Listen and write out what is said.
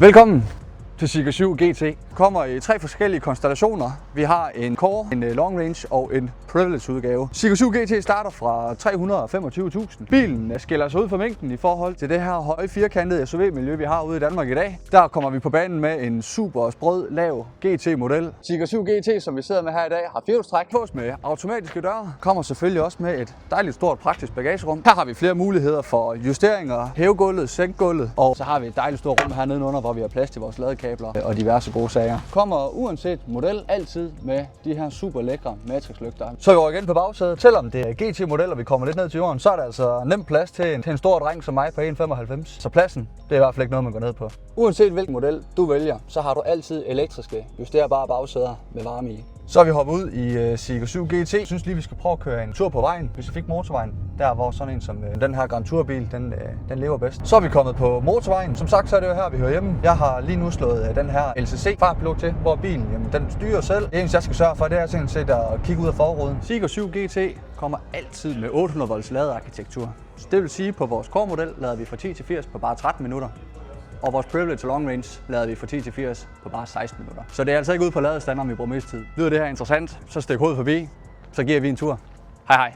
Velkommen til Seeker 7 GT. Kommer i 3 forskellige konstellationer. Vi har en Core, en Long Range og en Privilege udgave. Seeker 7 GT starter fra 325.000. Bilen skiller sig ud fra mængden i forhold til det her høje firkantede SUV-miljø, vi har ude i Danmark i dag. Der kommer vi på banen med en super sprød, lav GT-model. Seeker 7 GT, som vi sidder med her i dag, har firehjulstræk, fås med automatiske døre. Kommer selvfølgelig også med et dejligt stort praktisk bagagerum. Her har vi flere muligheder for justeringer, hævegulvet, sænkgulvet, og så har vi et dejligt stort rum hernede under, hvor vi har plads til vores ladekabler og diverse gode sager. Kommer uanset model altid med de her super lækre matrixlygter. Så vi går igen på bagsædet. Selvom det er GT-model, og vi kommer lidt ned til jorden, så er der altså nemt plads til en stor dreng som mig på 1,95. Så pladsen, det er i hvert fald ikke noget, man går ned på. Uanset hvilken model du vælger, så har du altid elektriske justerbare bagsæder med varme i. Så er vi hoppet ud i Seeker 7 GT. Jeg synes lige, vi skal prøve at køre en tur på vejen, specifikt motorvejen. Der hvor sådan en som den her Grand Tour-bil, den lever bedst. Så er vi kommet på motorvejen. Som sagt, så er det jo her, vi hører hjemme. Jeg har lige nu slået den her LCC fartpilot til, hvor bilen den styrer selv. Det eneste, jeg skal sørge for, det er sådan set at kigge ud af forruden. Seeker 7 GT kommer altid med 800 volts ladearkitektur. Så det vil sige, at på vores Core-model lader vi fra 10 til 80 på bare 13 minutter. Og vores Privilege Long Range lader vi fra 10 til 80 på bare 16 minutter. Så det er altså ikke ude på ladestanderen, vi bruger mest tid. Lyder det her interessant, så stik hovedet forbi, så giver vi en tur. Hej hej.